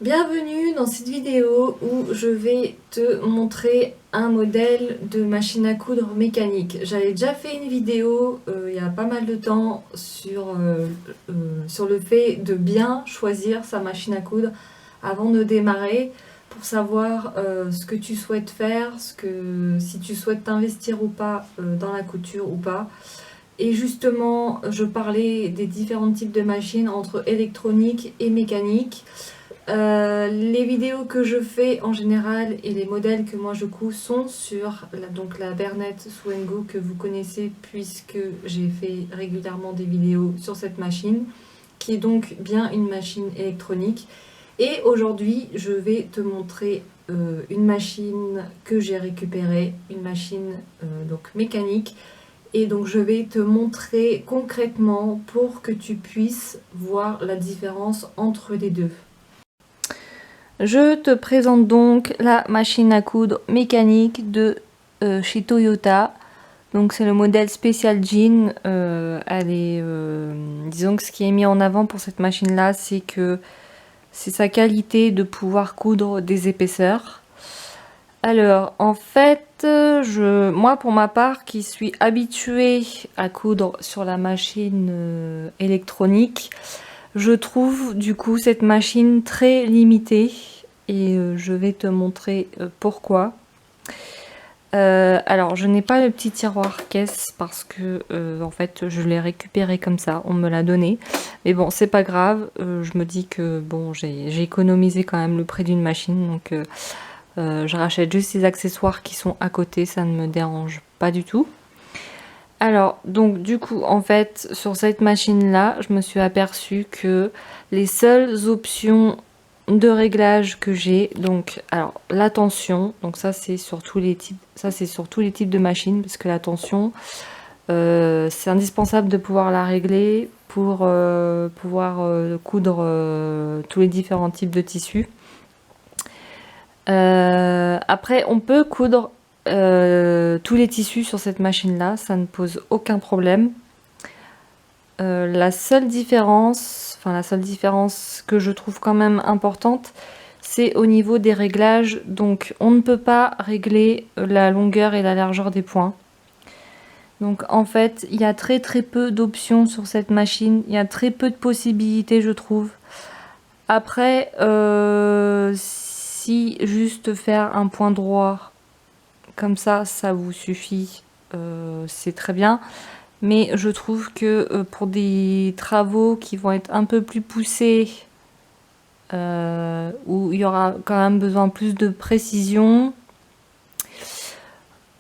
Bienvenue dans cette vidéo où je vais te montrer un modèle de machine à coudre mécanique. J'avais déjà fait une vidéo il y a pas mal de temps sur le fait de bien choisir sa machine à coudre avant de démarrer pour savoir ce que tu souhaites faire, si tu souhaites t'investir ou pas dans la couture ou pas. Et justement, je parlais des différents types de machines entre électronique et mécanique. Les vidéos que je fais en général et les modèles que moi je couds sont sur la Bernette Swengo que vous connaissez puisque j'ai fait régulièrement des vidéos sur cette machine qui est donc bien une machine électronique. Et aujourd'hui je vais te montrer une machine que j'ai récupérée, une machine donc mécanique. Et donc je vais te montrer concrètement pour que tu puisses voir la différence entre les deux. Je te présente donc la machine à coudre mécanique de chez Toyota. Donc c'est le modèle spécial jean. Disons que ce qui est mis en avant pour cette machine là, c'est que c'est sa qualité de pouvoir coudre des épaisseurs. Alors en fait, moi pour ma part qui suis habituée à coudre sur la machine électronique, je trouve du coup cette machine très limitée et je vais te montrer pourquoi. Alors je n'ai pas le petit tiroir caisse parce que en fait je l'ai récupéré comme ça, on me l'a donné. Mais bon c'est pas grave, je me dis que bon j'ai économisé quand même le prix d'une machine, donc je rachète juste les accessoires qui sont à côté, ça ne me dérange pas du tout. Alors, donc du coup, en fait, sur cette machine-là, je me suis aperçue que les seules options de réglage que j'ai, donc, alors, la tension, donc ça c'est sur tous les types, de machines, parce que la tension, c'est indispensable de pouvoir la régler pour pouvoir coudre tous les différents types de tissus. Après, on peut coudre tous les tissus sur cette machine là, ça ne pose aucun problème. La seule différence que je trouve quand même importante, c'est au niveau des réglages. Donc on ne peut pas régler la longueur et la largeur des points. Donc en fait il y a très peu d'options sur cette machine, il y a très peu de possibilités je trouve. Après si juste faire un point droit comme ça vous suffit, c'est très bien. Mais je trouve que pour des travaux qui vont être un peu plus poussés, où il y aura quand même besoin plus de précision,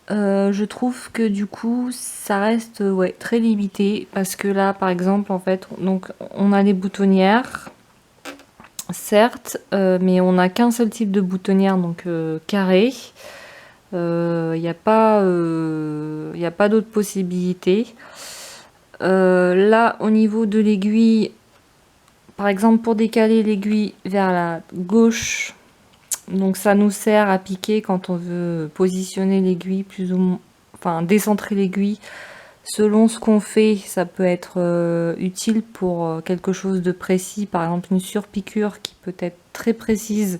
je trouve que du coup ça reste très limité. Parce que là par exemple en fait, donc on a les boutonnières, certes, mais on n'a qu'un seul type de boutonnière, donc carré. Il n'y a pas d'autres possibilités. Là au niveau de l'aiguille, par exemple pour décaler l'aiguille vers la gauche, donc ça nous sert à piquer quand on veut positionner l'aiguille plus ou moins, enfin décentrer l'aiguille selon ce qu'on fait. Ça peut être utile pour quelque chose de précis, par exemple une surpiqûre qui peut être très précise.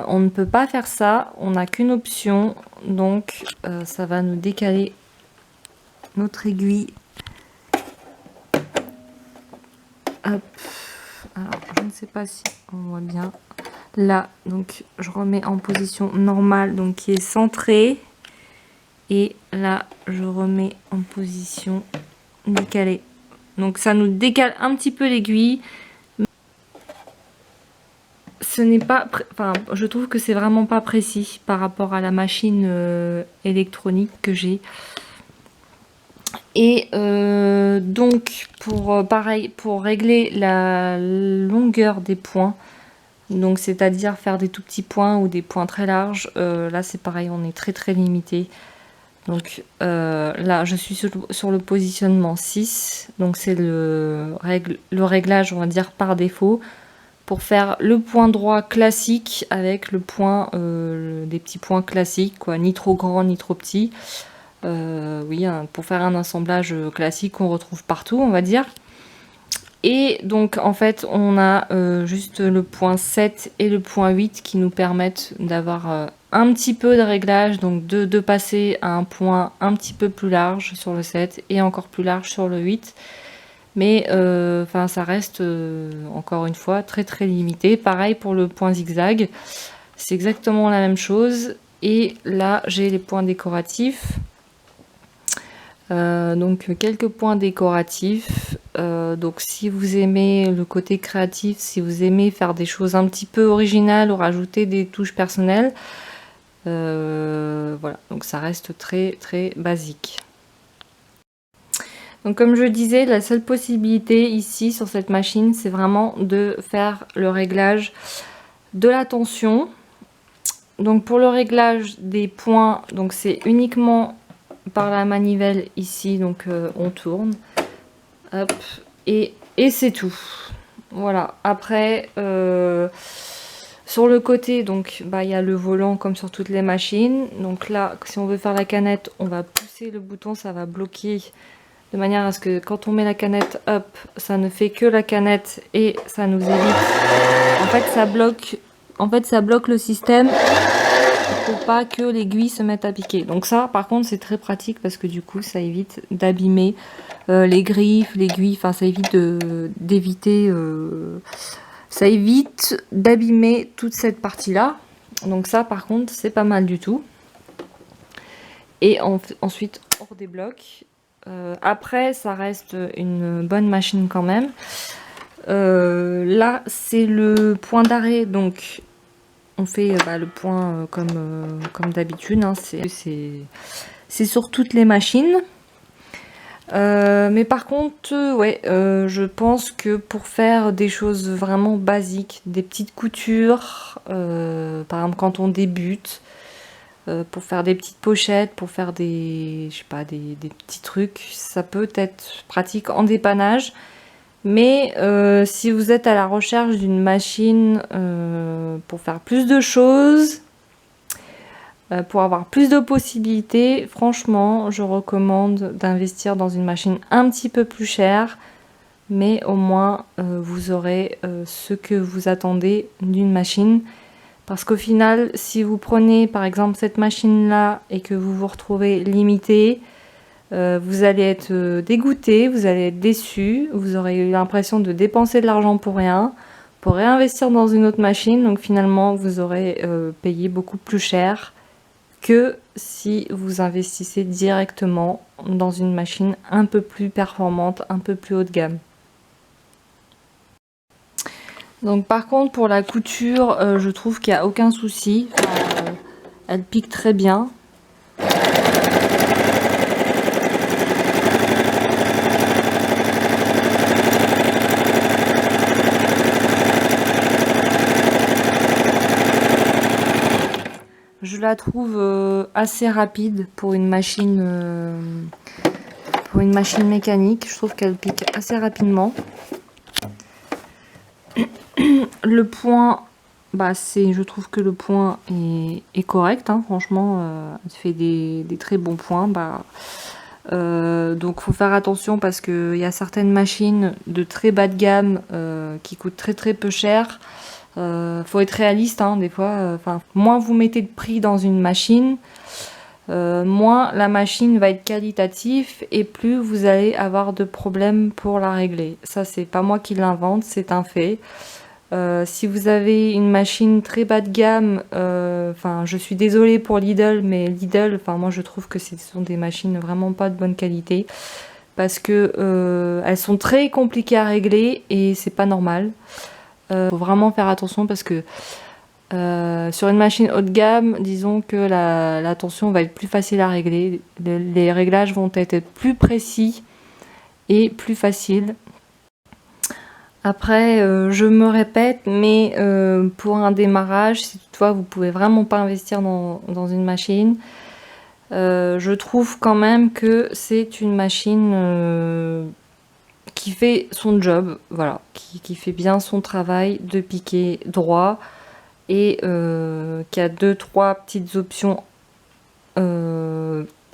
On ne peut pas faire ça, on n'a qu'une option, donc ça va nous décaler notre aiguille. Hop. Alors je ne sais pas si on voit bien là, donc je remets en position normale, donc qui est centrée, et là je remets en position décalée, donc ça nous décale un petit peu l'aiguille. Ce n'est pas, enfin je trouve que c'est vraiment pas précis par rapport à la machine électronique que j'ai. Et donc pareil, pour régler la longueur des points, donc c'est-à-dire faire des tout petits points ou des points très larges, là c'est pareil, on est très limité. Donc là je suis sur le positionnement 6, donc c'est le réglage on va dire par défaut, pour faire le point droit classique avec le point, des petits points classiques, quoi, ni trop grand ni trop petit. Oui, pour faire un assemblage classique qu'on retrouve partout, on va dire. Et donc en fait on a juste le point 7 et le point 8 qui nous permettent d'avoir un petit peu de réglage, donc de passer à un point un petit peu plus large sur le 7 et encore plus large sur le 8. Mais enfin ça reste encore une fois très très limité. Pareil pour le point zigzag, c'est exactement la même chose. Et là j'ai les points décoratifs. Donc quelques points décoratifs. Donc si vous aimez le côté créatif, si vous aimez faire des choses un petit peu originales ou rajouter des touches personnelles, voilà, donc ça reste très très basique. Donc comme je disais, la seule possibilité ici sur cette machine, c'est vraiment de faire le réglage de la tension. Donc pour le réglage des points, donc c'est uniquement par la manivelle ici, donc on tourne, hop, et c'est tout. Voilà. Après sur le côté, donc bah il y a le volant comme sur toutes les machines. Donc là, si on veut faire la canette, on va pousser le bouton, ça va bloquer de manière à ce que quand on met la canette up, ça ne fait que la canette et ça nous évite. En fait ça bloque le système pour pas que l'aiguille se mette à piquer. Donc ça par contre c'est très pratique parce que du coup ça évite d'abîmer les griffes, l'aiguille, enfin ça évite d'éviter ça évite d'abîmer toute cette partie là. Donc ça par contre c'est pas mal du tout. Et ensuite on redébloque. Après ça reste une bonne machine quand même. Là c'est le point d'arrêt, donc on fait le point comme d'habitude, hein, c'est sur toutes les machines. Mais par contre, ouais, je pense que pour faire des choses vraiment basiques, des petites coutures, par exemple quand on débute, pour faire des petites pochettes, pour faire des, je sais pas, des petits trucs, ça peut être pratique en dépannage. Mais si vous êtes à la recherche d'une machine pour faire plus de choses, pour avoir plus de possibilités, franchement, je recommande d'investir dans une machine un petit peu plus chère, mais au moins vous aurez ce que vous attendez d'une machine. Parce qu'au final, si vous prenez par exemple cette machine-là et que vous vous retrouvez limité, vous allez être dégoûté, vous allez être déçu, vous aurez eu l'impression de dépenser de l'argent pour rien, pour réinvestir dans une autre machine. Donc finalement, vous aurez payé beaucoup plus cher que si vous investissez directement dans une machine un peu plus performante, un peu plus haut de gamme. Donc par contre pour la couture, je trouve qu'il n'y a aucun souci, elle pique très bien. Je la trouve assez rapide pour une machine mécanique. Je trouve qu'elle pique assez rapidement. Le point, je trouve que le point est correct, hein, franchement, elle fait des très bons points. Donc faut faire attention parce qu'il y a certaines machines de très bas de gamme qui coûtent très très peu cher. Faut être réaliste, hein, des fois. Moins vous mettez de prix dans une machine, moins la machine va être qualitative et plus vous allez avoir de problèmes pour la régler. Ça, c'est pas moi qui l'invente, c'est un fait. Si vous avez une machine très bas de gamme, je suis désolée pour Lidl, mais Lidl, moi je trouve que ce sont des machines vraiment pas de bonne qualité parce que elles sont très compliquées à régler et c'est pas normal. Faut vraiment faire attention parce que sur une machine haut de gamme, disons que la tension va être plus facile à régler, les réglages vont être plus précis et plus faciles. Après, je me répète, mais pour un démarrage, si toutefois vous pouvez vraiment pas investir dans une machine, je trouve quand même que c'est une machine qui fait son job, voilà, qui fait bien son travail de piquer droit et qui a 2-3 petites options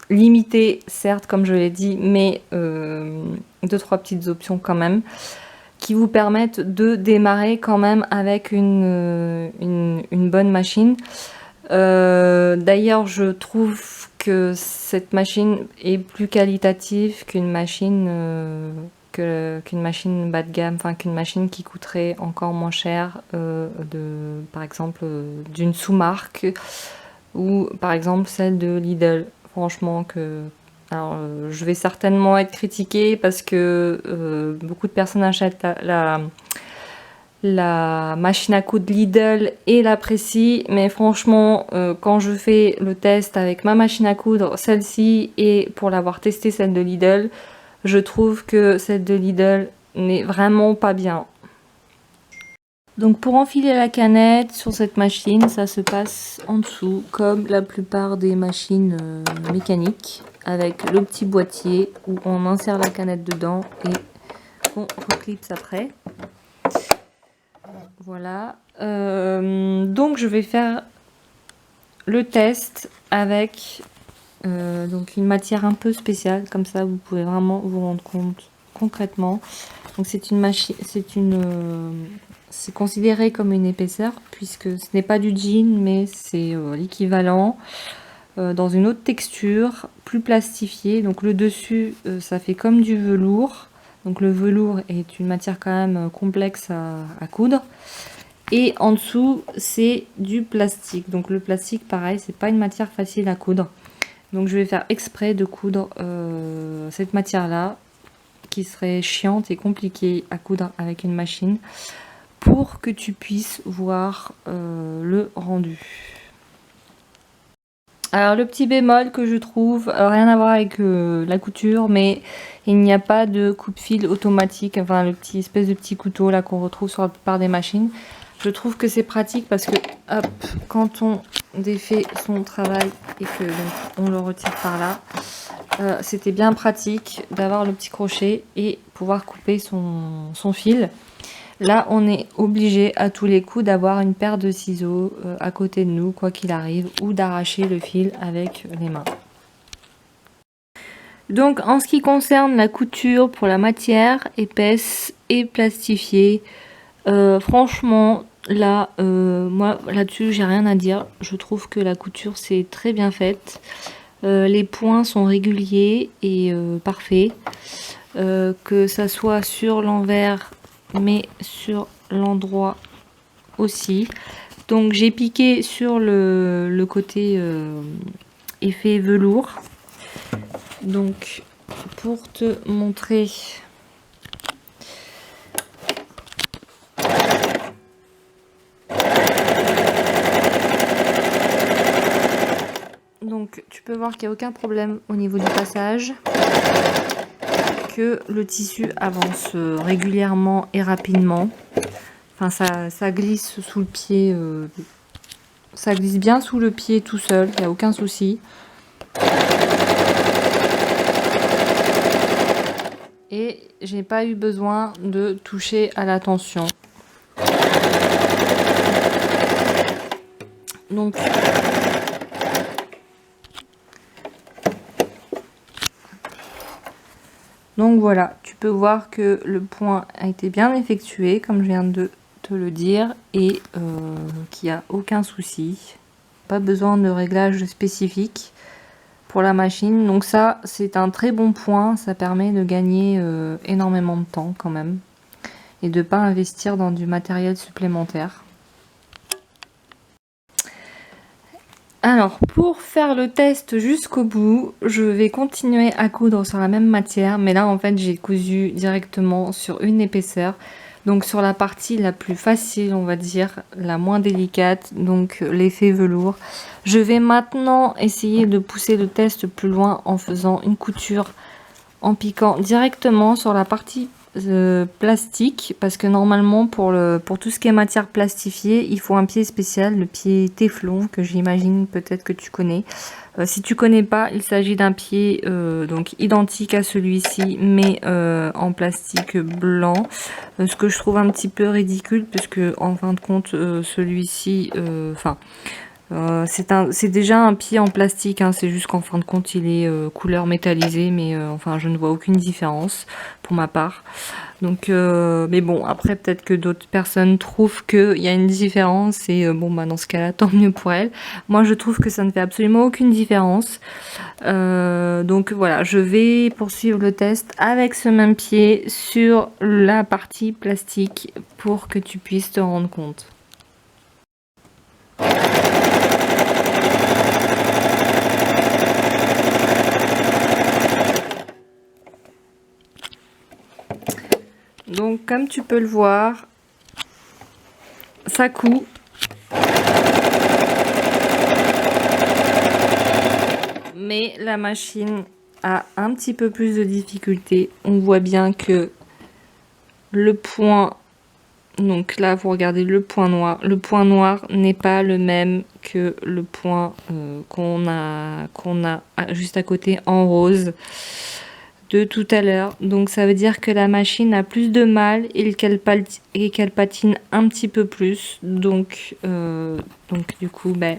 limitées, certes, comme je l'ai dit, mais 2-3 petites options quand même. qui vous permettent de démarrer quand même avec une bonne machine. D'ailleurs, je trouve que cette machine est plus qualitative qu'une machine qu'une machine bas de gamme, enfin qu'une machine qui coûterait encore moins cher, par exemple d'une sous-marque, ou par exemple celle de Lidl. Franchement, alors, je vais certainement être critiquée parce que beaucoup de personnes achètent la machine à coudre Lidl et l'apprécient, mais franchement, quand je fais le test avec ma machine à coudre, celle-ci, et pour l'avoir testé celle de Lidl, je trouve que celle de Lidl n'est vraiment pas bien. Donc pour enfiler la canette sur cette machine, ça se passe en dessous, comme la plupart des machines mécaniques, avec le petit boîtier où on insère la canette dedans et on reclipse après. Voilà. Donc je vais faire le test avec donc une matière un peu spéciale, comme ça vous pouvez vraiment vous rendre compte concrètement. Donc c'est une machine, c'est considéré comme une épaisseur puisque ce n'est pas du jean, mais c'est l'équivalent dans une autre texture, plus plastifiée. Donc le dessus, ça fait comme du velours. Donc le velours est une matière quand même complexe à coudre. Et en dessous, c'est du plastique. Donc le plastique, pareil, c'est pas une matière facile à coudre. Donc je vais faire exprès de coudre cette matière-là, qui serait chiante et compliquée à coudre avec une machine, pour que tu puisses voir le rendu. Alors le petit bémol que je trouve, rien à voir avec la couture, mais il n'y a pas de coupe-fil automatique, enfin le petit espèce de petit couteau là qu'on retrouve sur la plupart des machines. Je trouve que c'est pratique parce que hop, quand on défait son travail et que donc, on le retire par là, c'était bien pratique d'avoir le petit crochet et pouvoir couper son fil. Là, on est obligé à tous les coups d'avoir une paire de ciseaux à côté de nous, quoi qu'il arrive, ou d'arracher le fil avec les mains. Donc, en ce qui concerne la couture pour la matière épaisse et plastifiée, franchement, là, moi, là-dessus, j'ai rien à dire. Je trouve que la couture, c'est très bien faite. Les points sont réguliers et parfaits. Que ça soit sur l'envers, mais sur l'endroit aussi. Donc j'ai piqué sur le côté effet velours. Donc pour te montrer, donc tu peux voir qu'il n'y a aucun problème au niveau du passage, que le tissu avance régulièrement et rapidement. Enfin, ça glisse sous le pied, ça glisse bien sous le pied tout seul, il n'y a aucun souci. Et j'ai pas eu besoin de toucher à la tension. Donc voilà, tu peux voir que le point a été bien effectué, comme je viens de te le dire, et qu'il n'y a aucun souci. Pas besoin de réglage spécifique pour la machine. Donc ça, c'est un très bon point. Ça permet de gagner énormément de temps quand même. Et de ne pas investir dans du matériel supplémentaire. Alors, pour faire le test jusqu'au bout, je vais continuer à coudre sur la même matière. Mais là, en fait, j'ai cousu directement sur une épaisseur. Donc sur la partie la plus facile, on va dire, la moins délicate, donc l'effet velours. Je vais maintenant essayer de pousser le test plus loin en faisant une couture, en piquant directement sur la partie plastique, parce que normalement pour tout ce qui est matière plastifiée, il faut un pied spécial, le pied téflon, que j'imagine peut-être que tu connais. Si tu connais pas, il s'agit d'un pied donc identique à celui-ci, mais en plastique blanc. Ce que je trouve un petit peu ridicule, puisque en fin de compte, celui-ci, enfin, C'est déjà un pied en plastique, hein, c'est juste qu'en fin de compte il est couleur métallisée, mais enfin je ne vois aucune différence pour ma part. Donc, mais bon, après peut-être que d'autres personnes trouvent qu'il y a une différence et bon bah dans ce cas-là tant mieux pour elles. Moi je trouve que ça ne fait absolument aucune différence. Donc voilà, je vais poursuivre le test avec ce même pied sur la partie plastique pour que tu puisses te rendre compte. Donc comme tu peux le voir, ça coud. Mais la machine a un petit peu plus de difficulté. On voit bien que le point, donc là vous regardez le point noir n'est pas le même que le point qu'on a juste à côté en rose de tout à l'heure. Donc ça veut dire que la machine a plus de mal et qu'elle patine un petit peu plus. Donc du coup, ben,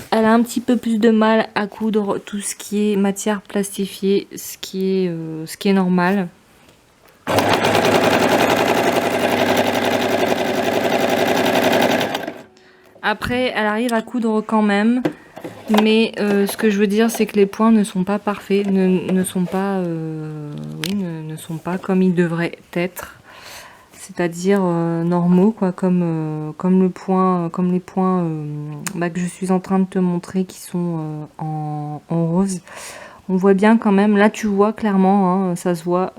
elle a un petit peu plus de mal à coudre tout ce qui est matière plastifiée, ce qui est normal. Après, elle arrive à coudre quand même. Mais ce que je veux dire, c'est que les points ne sont pas parfaits, ne sont pas comme ils devraient être, c'est-à-dire normaux, quoi, comme les points que je suis en train de te montrer qui sont en rose. On voit bien quand même, là tu vois clairement, hein, ça se voit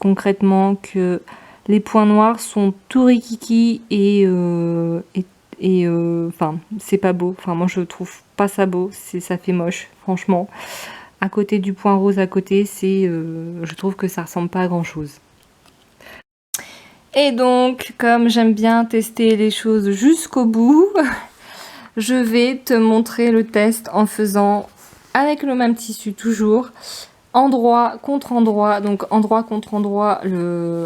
concrètement que les points noirs sont tout rikiki et enfin c'est pas beau, enfin moi je trouve pas ça beau, ça fait moche franchement. À côté du point rose à côté, je trouve que ça ressemble pas à grand chose. Et donc comme j'aime bien tester les choses jusqu'au bout, je vais te montrer le test en faisant avec le même tissu toujours, endroit contre endroit, donc endroit contre endroit.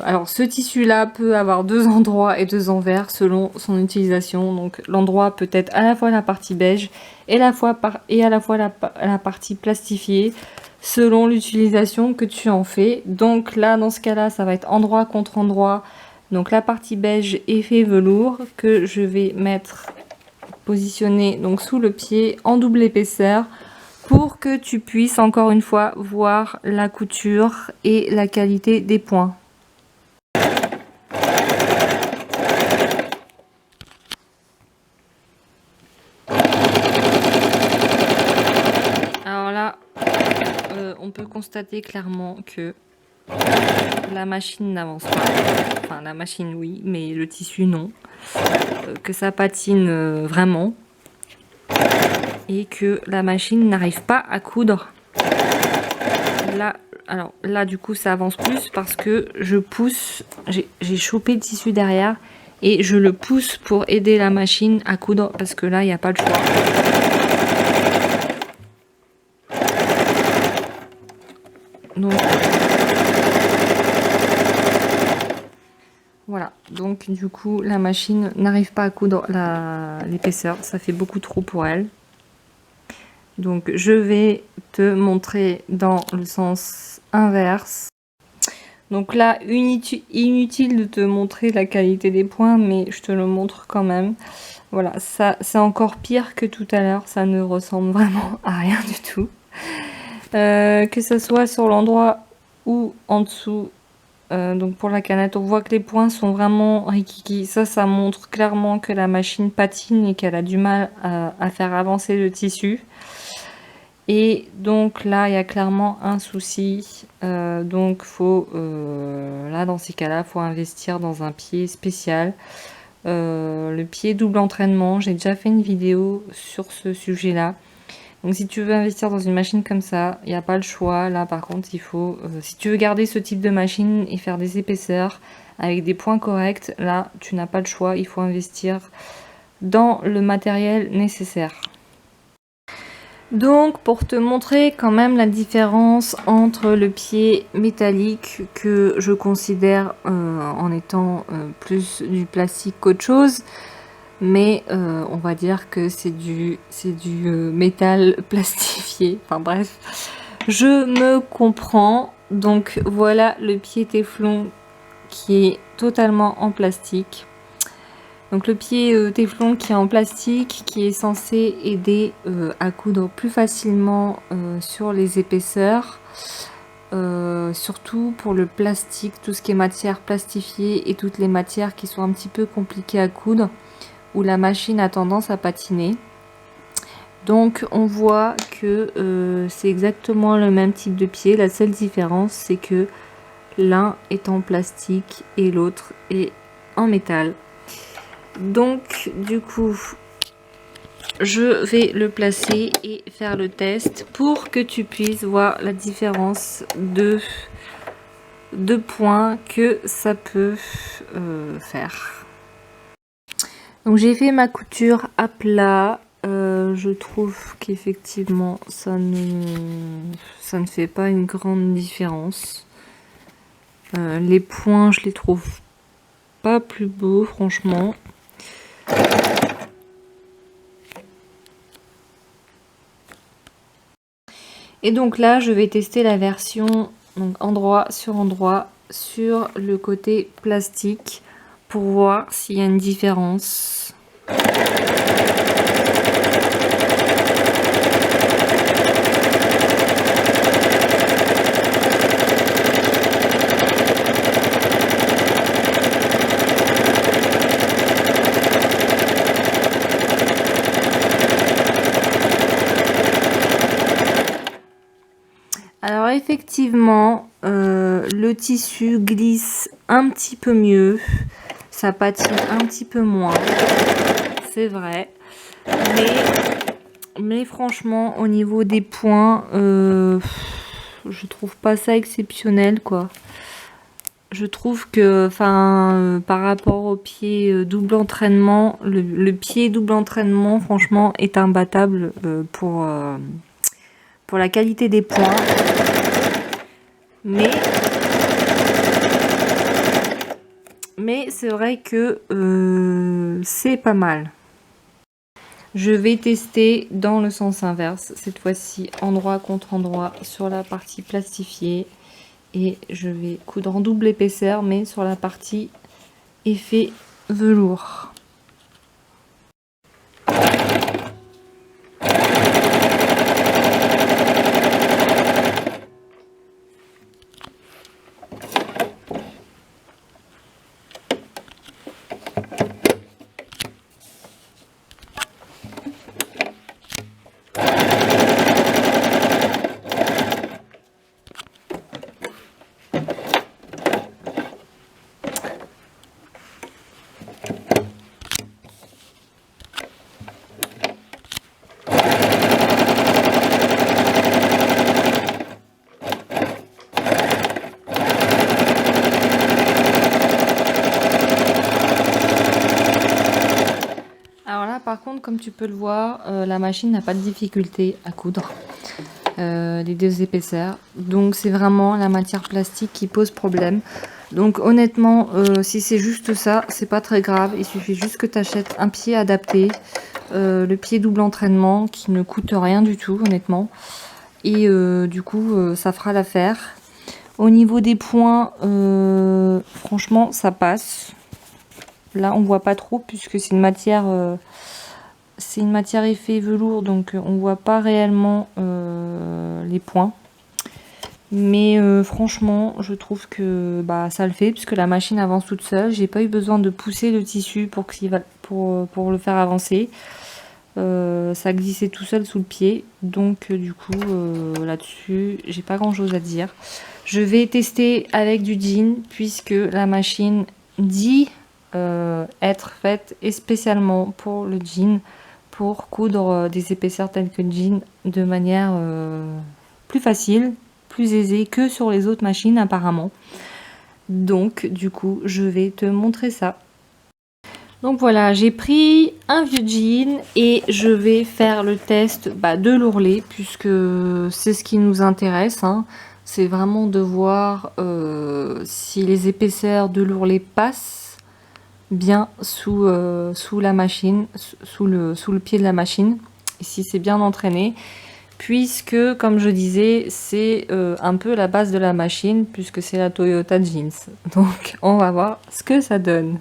Alors ce tissu là peut avoir deux endroits et deux envers selon son utilisation. Donc l'endroit peut être à la fois la partie beige et à la fois la partie plastifiée selon l'utilisation que tu en fais. Donc là dans ce cas là ça va être endroit contre endroit, donc la partie beige effet velours que je vais mettre positionner donc sous le pied en double épaisseur pour que tu puisses encore une fois voir la couture et la qualité des points. Alors là, on peut constater clairement que la machine n'avance pas. Enfin, la machine oui, mais le tissu non. Que ça patine vraiment. Et que la machine n'arrive pas à coudre. Là, alors là du coup ça avance plus parce que je pousse, j'ai chopé le tissu derrière et je le pousse pour aider la machine à coudre parce que là il n'y a pas le choix. Donc voilà, donc du coup la machine n'arrive pas à coudre l'épaisseur, ça fait beaucoup trop pour elle. Donc je vais te montrer dans le sens inverse. Donc là, inutile de te montrer la qualité des points, mais je te le montre quand même. Voilà, ça c'est encore pire que tout à l'heure, ça ne ressemble vraiment à rien du tout. Que ce soit sur l'endroit ou en dessous, donc pour la canette, on voit que les points sont vraiment rikiki. Ça montre clairement que la machine patine et qu'elle a du mal à faire avancer le tissu. Et donc là, il y a clairement un souci. Donc là, dans ces cas-là, faut investir dans un pied spécial. Le pied double entraînement, j'ai déjà fait une vidéo sur ce sujet-là. Donc si tu veux investir dans une machine comme ça, il n'y a pas le choix. Là, par contre, il faut... si tu veux garder ce type de machine et faire des épaisseurs avec des points corrects, là, tu n'as pas le choix. Il faut investir dans le matériel nécessaire. Donc pour te montrer quand même la différence entre le pied métallique que je considère en étant plus du plastique qu'autre chose. mais on va dire que c'est du métal plastifié. Enfin bref, je me comprends. Donc voilà le pied téflon qui est totalement en plastique. Donc le pied téflon qui est en plastique, qui est censé aider à coudre plus facilement sur les épaisseurs. Surtout pour le plastique, tout ce qui est matière plastifiée et toutes les matières qui sont un petit peu compliquées à coudre, où la machine a tendance à patiner. Donc on voit que c'est exactement le même type de pied. La seule différence, c'est que l'un est en plastique et l'autre est en métal. Donc du coup, je vais le placer et faire le test pour que tu puisses voir la différence de points que ça peut faire. Donc j'ai fait ma couture à plat. Je trouve qu'effectivement ça ne fait pas une grande différence. Les points, je les trouve pas plus beaux, franchement. Et donc là, je vais tester la version donc endroit sur le côté plastique pour voir s'il y a une différence. Alors effectivement, le tissu glisse un petit peu mieux, ça patine un petit peu moins, c'est vrai, mais franchement au niveau des points, je trouve pas ça exceptionnel quoi. Je trouve que, par rapport au pied double entraînement, le pied double entraînement franchement est imbattable pour la qualité des points. Mais c'est vrai que c'est pas mal. Je vais tester dans le sens inverse, cette fois-ci endroit contre endroit sur la partie plastifiée. Et je vais coudre en double épaisseur, mais sur la partie effet velours. Par contre, comme tu peux le voir, la machine n'a pas de difficulté à coudre les deux épaisseurs. Donc c'est vraiment la matière plastique qui pose problème. Donc honnêtement, si c'est juste ça, c'est pas très grave. Il suffit juste que tu achètes un pied adapté, le pied double entraînement qui ne coûte rien du tout honnêtement. Et du coup, ça fera l'affaire. Au niveau des points, franchement, ça passe. Là, on voit pas trop puisque c'est une matière effet velours, donc on voit pas réellement les points. Mais franchement, je trouve que ça le fait puisque la machine avance toute seule. J'ai pas eu besoin de pousser le tissu pour le faire avancer. Ça glissait tout seul sous le pied, donc du coup là-dessus, j'ai pas grand chose à dire. Je vais tester avec du jean puisque la machine dit être faite spécialement pour le jean, pour coudre des épaisseurs telles que le jean de manière plus facile, plus aisée que sur les autres machines apparemment. Donc du coup, je vais te montrer ça. Donc voilà, j'ai pris un vieux jean et je vais faire le test de l'ourlet puisque c'est ce qui nous intéresse. C'est vraiment de voir si les épaisseurs de l'ourlet passent bien sous la machine, sous le pied de la machine. Ici c'est bien entraîné, puisque comme je disais, c'est un peu la base de la machine, puisque c'est la Toyota Jeans. Donc on va voir ce que ça donne.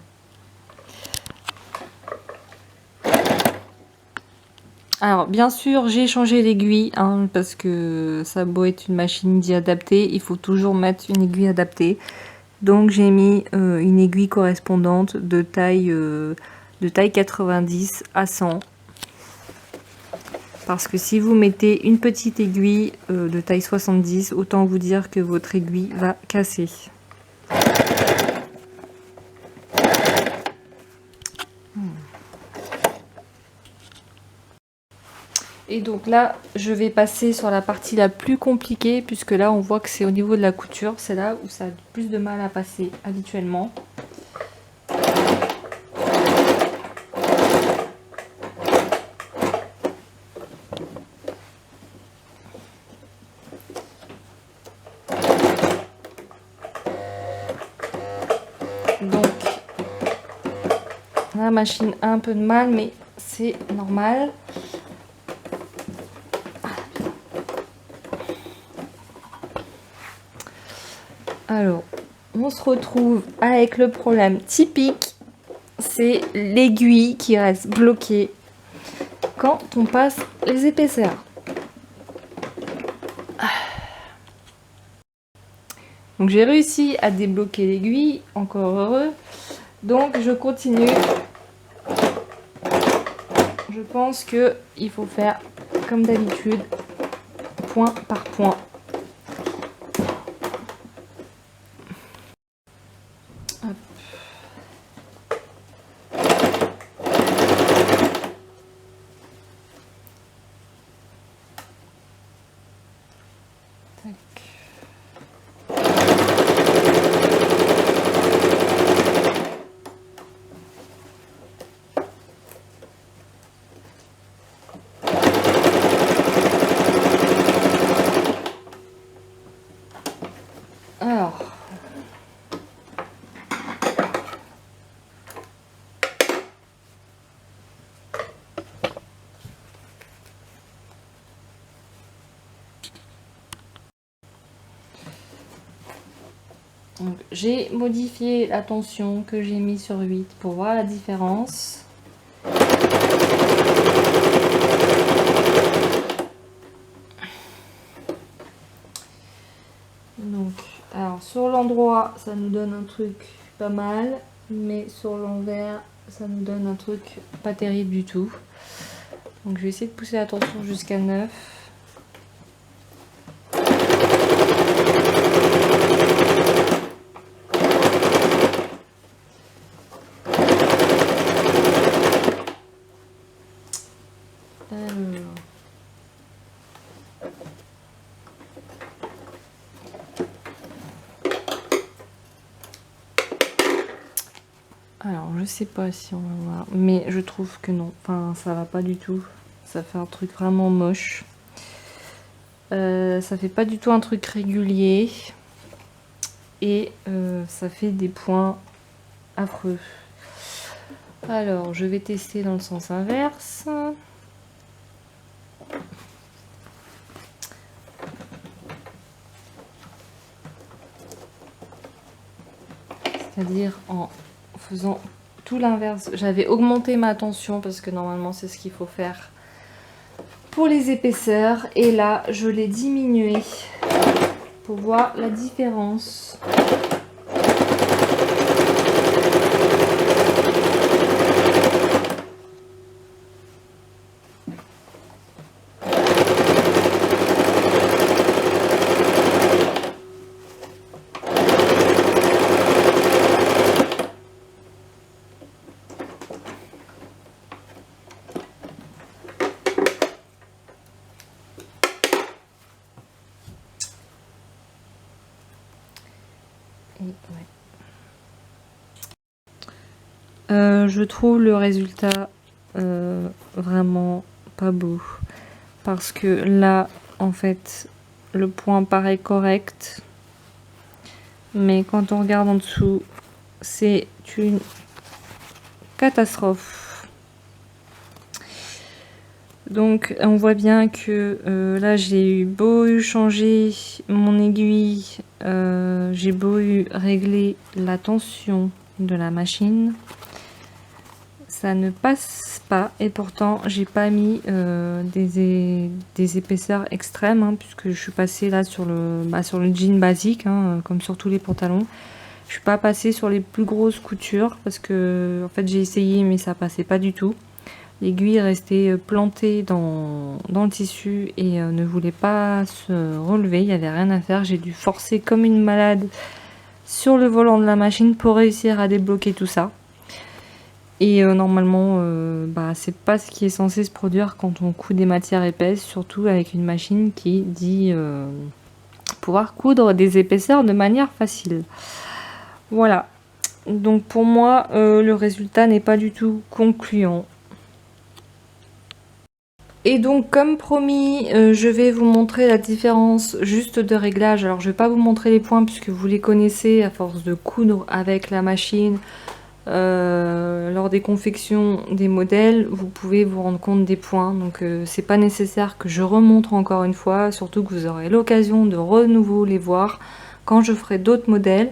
Alors bien sûr j'ai changé l'aiguille, hein, parce que ça a beau être une machine dit adaptée, il faut toujours mettre une aiguille adaptée. Donc j'ai mis une aiguille correspondante de taille 90 à 100. Parce que si vous mettez une petite aiguille de taille 70, autant vous dire que votre aiguille va casser. Et donc là, je vais passer sur la partie la plus compliquée, puisque là, on voit que c'est au niveau de la couture. C'est là où ça a le plus de mal à passer habituellement. Donc, la machine a un peu de mal, mais c'est normal. Alors, on se retrouve avec le problème typique, c'est l'aiguille qui reste bloquée quand on passe les épaisseurs. Donc j'ai réussi à débloquer l'aiguille, encore heureux. Donc je continue. Je pense qu'il faut faire comme d'habitude, point par point. Hop. Tac. J'ai modifié la tension que j'ai mis sur 8 pour voir la différence. Donc, alors sur l'endroit, ça nous donne un truc pas mal, mais sur l'envers, ça nous donne un truc pas terrible du tout. Donc je vais essayer de pousser la tension jusqu'à 9. Alors, je sais pas si on va voir, mais je trouve que non. Enfin, ça va pas du tout. Ça fait un truc vraiment moche. Ça fait pas du tout un truc régulier. Et ça fait des points affreux. Alors, je vais tester dans le sens inverse. C'est-à-dire en faisant tout l'inverse. J'avais augmenté ma tension parce que normalement c'est ce qu'il faut faire pour les épaisseurs. Et là, je l'ai diminué pour voir la différence. Je trouve le résultat vraiment pas beau, parce que là en fait le point paraît correct, mais quand on regarde en dessous, c'est une catastrophe. Donc on voit bien que là j'ai eu beau changer mon aiguille, j'ai beau régler la tension de la machine, ça ne passe pas. Et pourtant j'ai pas mis des épaisseurs extrêmes, hein, puisque je suis passée là sur le jean basique, hein, comme sur tous les pantalons. Je suis pas passée sur les plus grosses coutures parce que en fait j'ai essayé mais ça passait pas du tout. L'aiguille restait plantée dans le tissu et ne voulait pas se relever, il n'y avait rien à faire. J'ai dû forcer comme une malade sur le volant de la machine pour réussir à débloquer tout ça. Et normalement, c'est pas ce qui est censé se produire quand on coud des matières épaisses, surtout avec une machine qui dit pouvoir coudre des épaisseurs de manière facile. Voilà. Donc pour moi, le résultat n'est pas du tout concluant. Et donc comme promis, je vais vous montrer la différence juste de réglage. Alors je vais pas vous montrer les points puisque vous les connaissez à force de coudre avec la machine. Lors des confections des modèles, vous pouvez vous rendre compte des points. Donc c'est pas nécessaire que je remontre encore une fois, surtout que vous aurez l'occasion de renouveau les voir quand je ferai d'autres modèles.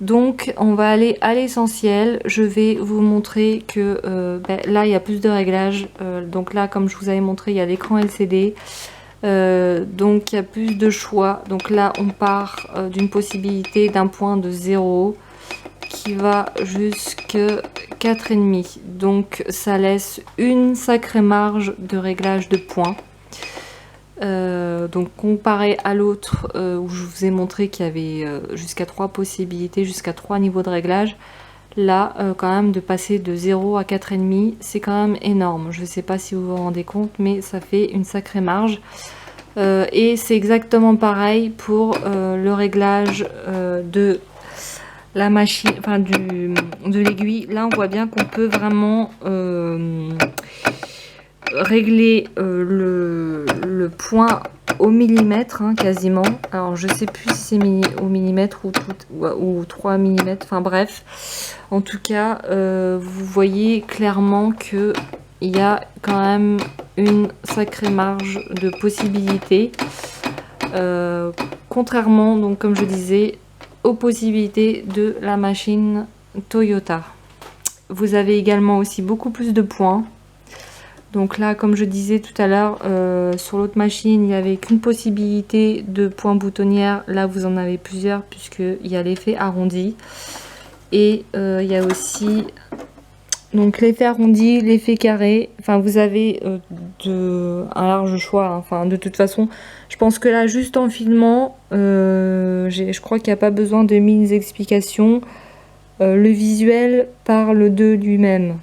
Donc on va aller à l'essentiel. Je vais vous montrer que là il y a plus de réglages. Donc là, comme je vous avais montré, il y a l'écran LCD. Donc il y a plus de choix. Donc là on part d'une possibilité d'un point de 0 qui va jusqu'à 4,5. Donc ça laisse une sacrée marge de réglage de points. Donc comparé à l'autre où je vous ai montré qu'il y avait jusqu'à 3 possibilités, jusqu'à 3 niveaux de réglage, là quand même de passer de 0 à 4,5, c'est quand même énorme. Je ne sais pas si vous vous rendez compte, mais ça fait une sacrée marge. Et c'est exactement pareil pour le réglage de la machine, enfin de l'aiguille. Là on voit bien qu'on peut vraiment régler le point au millimètre, hein, quasiment. Alors je sais plus si c'est au millimètre ou 3 mm, enfin bref. En tout cas, vous voyez clairement que il y a quand même une sacrée marge de possibilités. Contrairement, donc comme je disais, aux possibilités de la machine Toyota. Vous avez également aussi beaucoup plus de points. Donc là, comme je disais tout à l'heure, sur l'autre machine, il n'y avait qu'une possibilité de points boutonnières. Là, vous en avez plusieurs puisqu'il y a l'effet arrondi. Et il y a aussi donc l'effet arrondi, l'effet carré. Enfin, vous avez un large choix. Hein. Enfin, de toute façon, je pense que là, juste en filmant, je crois qu'il n'y a pas besoin de 1000 explications. Le visuel parle de lui-même.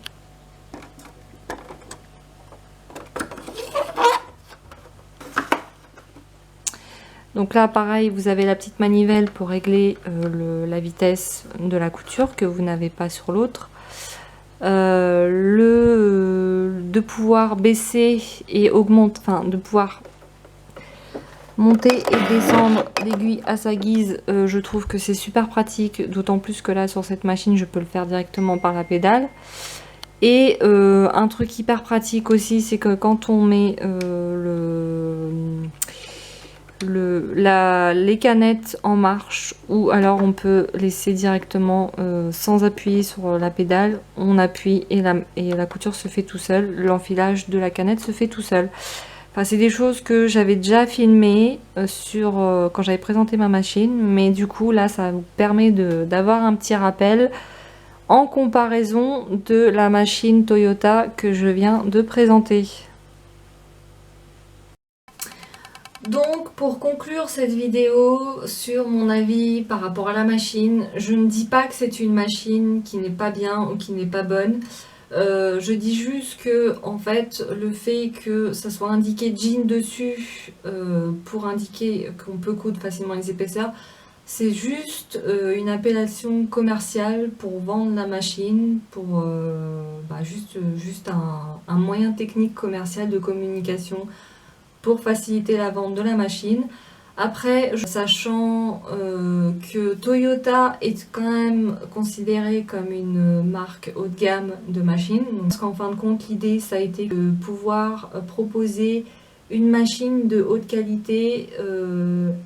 Donc là, pareil, vous avez la petite manivelle pour régler la vitesse de la couture que vous n'avez pas sur l'autre. De pouvoir baisser et augmenter, enfin de pouvoir monter et descendre l'aiguille à sa guise, je trouve que c'est super pratique, d'autant plus que là sur cette machine je peux le faire directement par la pédale. Et un truc hyper pratique aussi, c'est que quand on met les canettes en marche, ou alors on peut laisser directement sans appuyer sur la pédale, on appuie et la couture se fait tout seul, l'enfilage de la canette se fait tout seul. Enfin, c'est des choses que j'avais déjà filmées quand j'avais présenté ma machine, mais du coup là ça vous permet d'avoir un petit rappel en comparaison de la machine Toyota que je viens de présenter. Donc pour conclure cette vidéo sur mon avis par rapport à la machine, je ne dis pas que c'est une machine qui n'est pas bien ou qui n'est pas bonne. Je dis juste que en fait le fait que ça soit indiqué jean dessus pour indiquer qu'on peut coudre facilement les épaisseurs, c'est juste une appellation commerciale pour vendre la machine, pour juste un moyen technique commercial de communication pour faciliter la vente de la machine. Après, sachant que Toyota est quand même considérée comme une marque haut de gamme de machines, parce qu'en fin de compte, l'idée, ça a été de pouvoir proposer une machine de haute qualité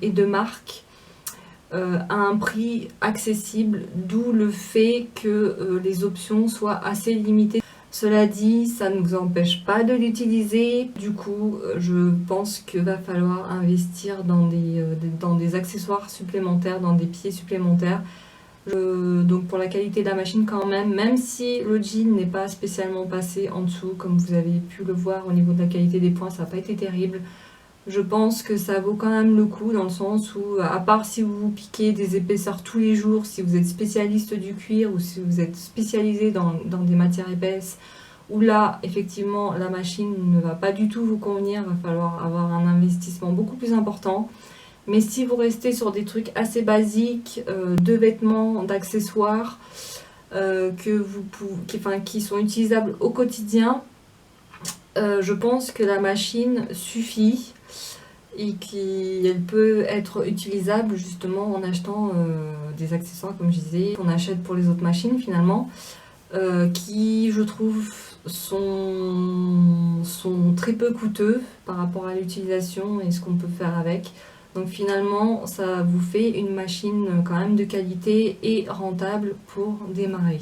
et de marque à un prix accessible, d'où le fait que les options soient assez limitées. Cela dit, ça ne vous empêche pas de l'utiliser. Du coup, je pense qu'il va falloir investir dans des accessoires supplémentaires, dans des pieds supplémentaires. Donc pour la qualité de la machine quand même si le jean n'est pas spécialement passé en dessous, comme vous avez pu le voir au niveau de la qualité des points, ça n'a pas été terrible. Je pense que ça vaut quand même le coup dans le sens où, à part si vous piquez des épaisseurs tous les jours, si vous êtes spécialiste du cuir ou si vous êtes spécialisé dans des matières épaisses, où là, effectivement, la machine ne va pas du tout vous convenir, il va falloir avoir un investissement beaucoup plus important. Mais si vous restez sur des trucs assez basiques, de vêtements, d'accessoires, qui sont utilisables au quotidien, je pense que la machine suffit et qu'elle peut être utilisable justement en achetant des accessoires, comme je disais, qu'on achète pour les autres machines finalement, qui je trouve sont très peu coûteux par rapport à l'utilisation et ce qu'on peut faire avec. Donc finalement, ça vous fait une machine quand même de qualité et rentable pour démarrer.